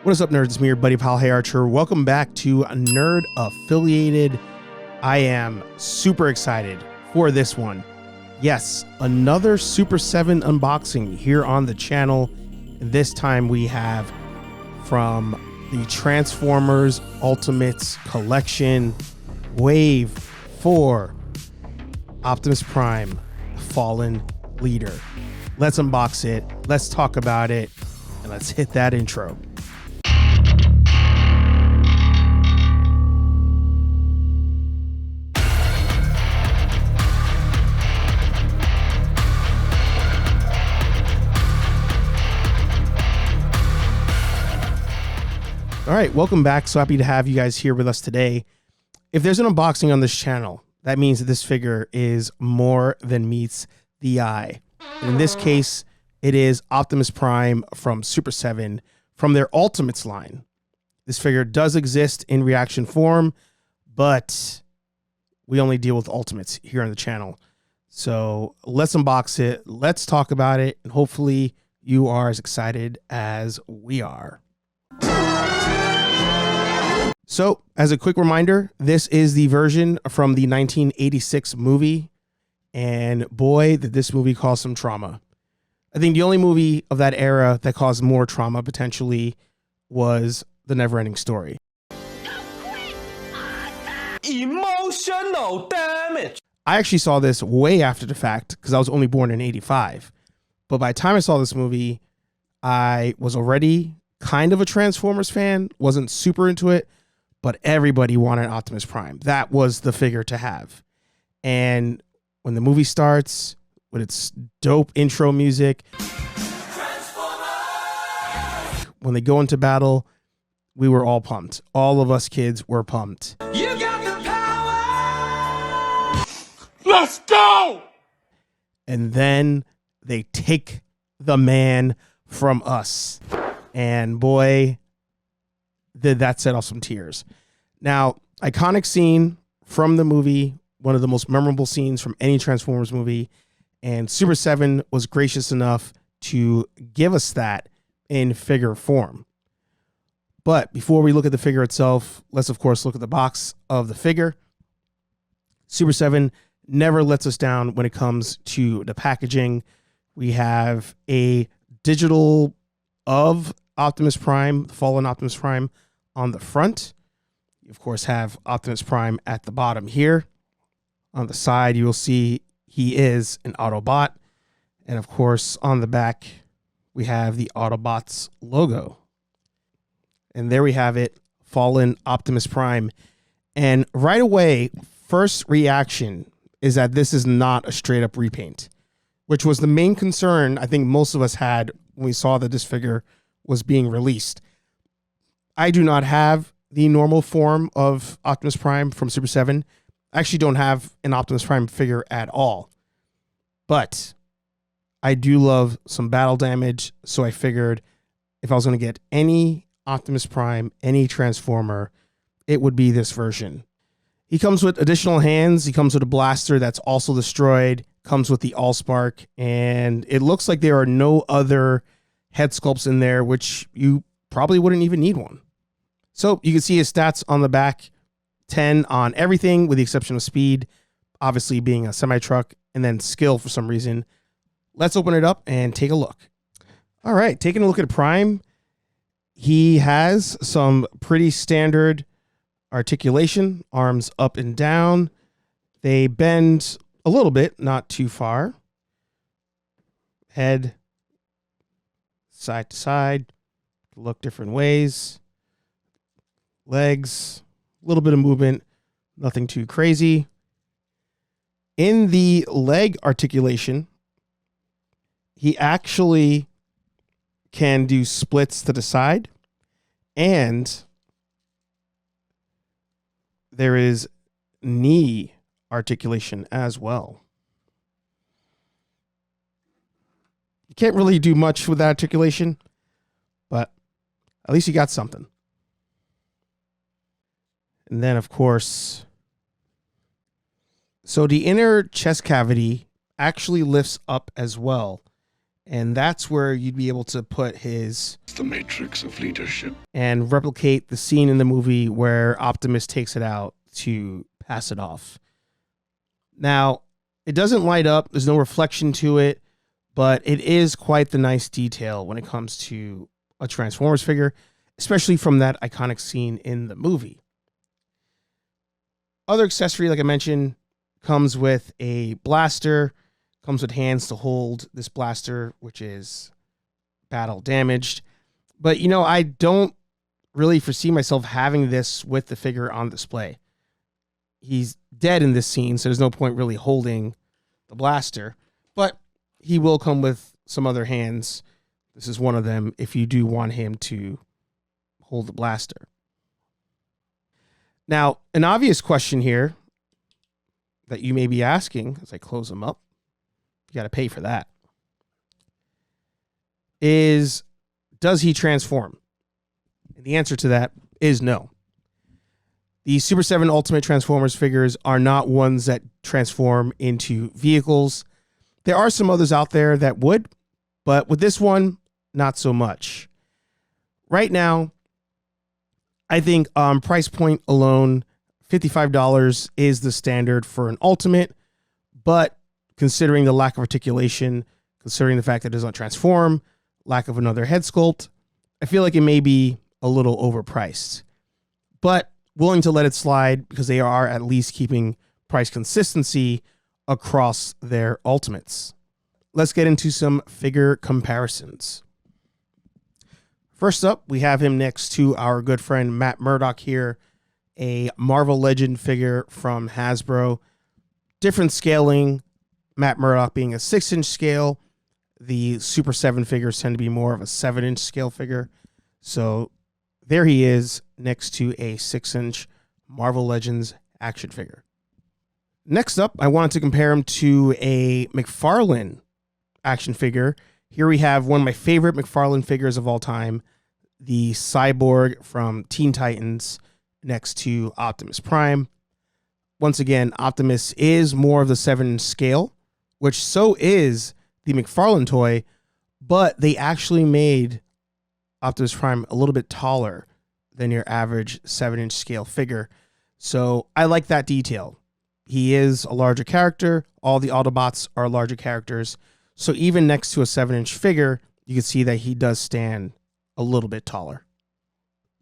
What is up, nerds? It's me, your buddy pal, Hey Archer. Welcome back to Nerd Affiliated. I am super excited for this one. Yes, another Super 7 unboxing here on the channel. And this time we have from the Transformers Ultimates Collection, Wave 4, Optimus Prime Fallen Leader. Let's unbox it, let's talk about it, and let's hit that intro. All right, welcome back. So happy to have you guys here with us today. If there's an unboxing on this channel, that means that this figure is more than meets the eye. And in this case, it is Optimus Prime from Super 7 from their Ultimates line. This figure does exist in reaction form, but we only deal with Ultimates here on the channel. So let's unbox it, let's talk about it, and hopefully you are as excited as we are. So, as a quick reminder, this is the version from the 1986 movie, and boy, did this movie cause some trauma. I think the only movie of that era that caused more trauma, potentially, was The Neverending Story. Emotional damage. I actually saw this way after the fact, because I was only born in 85. But by the time I saw this movie, I was already kind of a Transformers fan, wasn't super into it, but everybody wanted Optimus Prime. That was the figure to have. And when the movie starts with its dope intro music, when they go into battle, we were all pumped. All of us kids were pumped. You got the power. Let's go. And then they take the man from us. And boy, did that set off some tears. Now, iconic scene from the movie, one of the most memorable scenes from any Transformers movie, and Super 7 was gracious enough to give us that in figure form. But before we look at the figure itself, let's of course look at the box of the figure. Super 7 never lets us down when it comes to the packaging. We have a digital of Optimus Prime, fallen Optimus Prime, on the front. You of course have Optimus Prime at the bottom here. On the side, you will see he is an Autobot. And of course, on the back, we have the Autobots logo. And there we have it, fallen Optimus Prime. And right away, first reaction is that this is not a straight up repaint, which was the main concern I think most of us had when we saw that this figure was being released. I do not have the normal form of Optimus Prime from Super 7. I actually don't have an Optimus Prime figure at all. But I do love some battle damage, so I figured if I was going to get any Optimus Prime, any Transformer, it would be this version. He comes with additional hands. He comes with a blaster that's also destroyed, comes with the Allspark, and it looks like there are no other head sculpts in there, which you probably wouldn't even need one. So you can see his stats on the back, 10 on everything with the exception of speed, obviously being a semi-truck, and then skill for some reason. Let's open it up and take a look. All right, taking a look at Prime, he has some pretty standard articulation, arms up and down. They bend a little bit, not too far. Head side to side, look different ways. Legs, a little bit of movement, nothing too crazy. In the leg articulation, he actually can do splits to the side, and there is knee articulation as well. You can't really do much with that articulation, but at least you got something. And then, of course, so the inner chest cavity actually lifts up as well. And that's where you'd be able to put his... The matrix of leadership. And replicate the scene in the movie where Optimus takes it out to pass it off. Now, it doesn't light up. There's no reflection to it, but it is quite the nice detail when it comes to a Transformers figure, especially from that iconic scene in the movie. Other accessory, like I mentioned, comes with a blaster, comes with hands to hold this blaster, which is battle damaged. But, you know, I don't really foresee myself having this with the figure on display. He's dead in this scene, so there's no point really holding the blaster. But he will come with some other hands. This is one of them if you do want him to hold the blaster. Now, an obvious question here that you may be asking as I close them up, you got to pay for that, is, does he transform? And the answer to that is no. The Super 7 Ultimate Transformers figures are not ones that transform into vehicles. There are some others out there that would, but with this one, not so much. Right now, I think price point alone, $55 is the standard for an Ultimate, but considering the lack of articulation, considering the fact that it doesn't transform, lack of another head sculpt, I feel like it may be a little overpriced. But willing to let it slide because they are at least keeping price consistency across their Ultimates. Let's get into some figure comparisons. First up, we have him next to our good friend Matt Murdock here, a Marvel Legend figure from Hasbro. Different scaling, Matt Murdock being a 6-inch scale. The Super 7 figures tend to be more of a 7-inch scale figure. So there he is next to a 6-inch Marvel Legends action figure. Next up, I wanted to compare him to a McFarlane action figure. Here we have one of my favorite McFarlane figures of all time, the Cyborg from Teen Titans next to Optimus Prime. Once again, Optimus is more of the 7-inch scale, which so is the McFarlane toy, but they actually made Optimus Prime a little bit taller than your average 7-inch scale figure. So I like that detail. He is a larger character. All the Autobots are larger characters. So even next to a 7-inch figure, you can see that he does stand a little bit taller.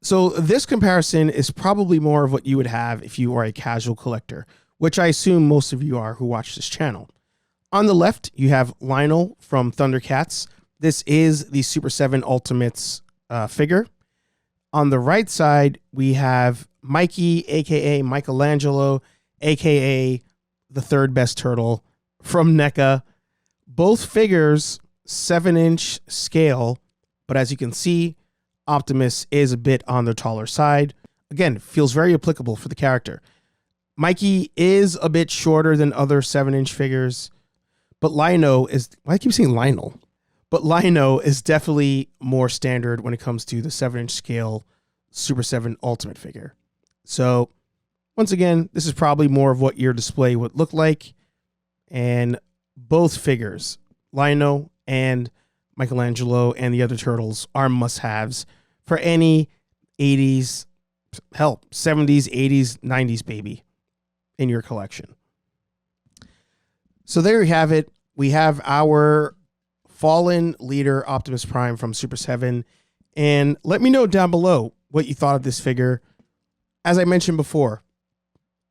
So this comparison is probably more of what you would have if you are a casual collector, which I assume most of you are who watch this channel. On the left, you have Lionel from Thundercats. This is the Super 7 Ultimates figure. On the right side, we have Mikey, a.k.a. Michelangelo, a.k.a. the third best turtle from NECA. Both figures, 7-inch scale, but as you can see, Optimus is a bit on the taller side. Again, feels very applicable for the character. Mikey is a bit shorter than other 7-inch figures, but Lionel is... Why do I keep saying Lionel? But Lionel is definitely more standard when it comes to the 7-inch scale Super 7 Ultimate figure. So, once again, this is probably more of what your display would look like. And both figures, Lionel and Michelangelo and the other turtles, are must-haves for any 80s, hell, 70s, 80s, 90s baby in your collection. So there you have it. We have our Fallen Leader Optimus Prime from Super 7. And let me know down below what you thought of this figure. As I mentioned before,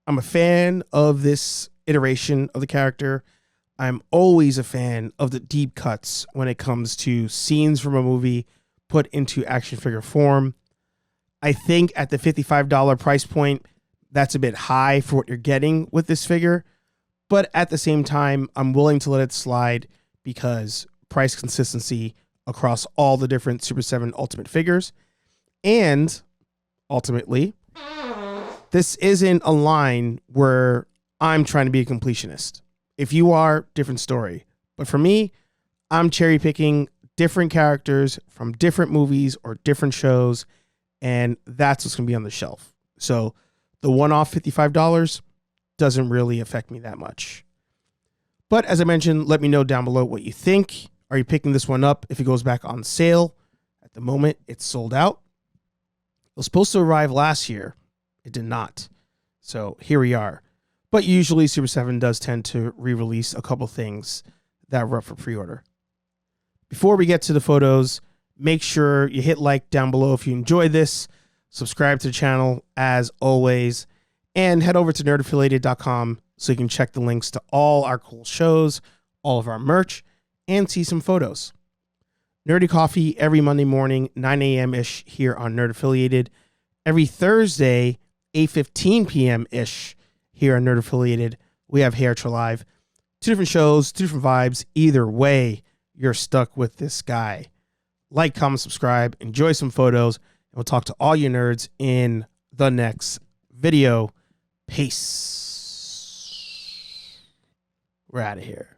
I'm a fan of this iteration of the character. I'm always a fan of the deep cuts when it comes to scenes from a movie put into action figure form. I think at the $55 price point, that's a bit high for what you're getting with this figure. But at the same time, I'm willing to let it slide because price consistency across all the different Super 7 Ultimate figures. And ultimately, this isn't a line where I'm trying to be a completionist. If you are, different story. But for me, I'm cherry picking different characters from different movies or different shows, and that's what's going to be on the shelf. So the one-off $55 doesn't really affect me that much. But as I mentioned, let me know down below what you think. Are you picking this one up if it goes back on sale? At the moment, it's sold out. It was supposed to arrive last year. It did not. So here we are. But usually Super 7 does tend to re-release a couple things that were up for pre-order. Before we get to the photos, make sure you hit like down below if you enjoyed this. Subscribe to the channel as always. And head over to nerdaffiliated.com so you can check the links to all our cool shows, all of our merch, and see some photos. Nerdy Coffee every Monday morning, 9 a.m.-ish here on Nerd Affiliated. Every Thursday, 8:15 p.m.-ish here on Nerd Affiliated. We have Hair to Live. 2 different shows, 2 different vibes. Either way, you're stuck with this guy. Like, comment, subscribe, enjoy some photos, and we'll talk to all you nerds in the next video. Peace. We're out of here.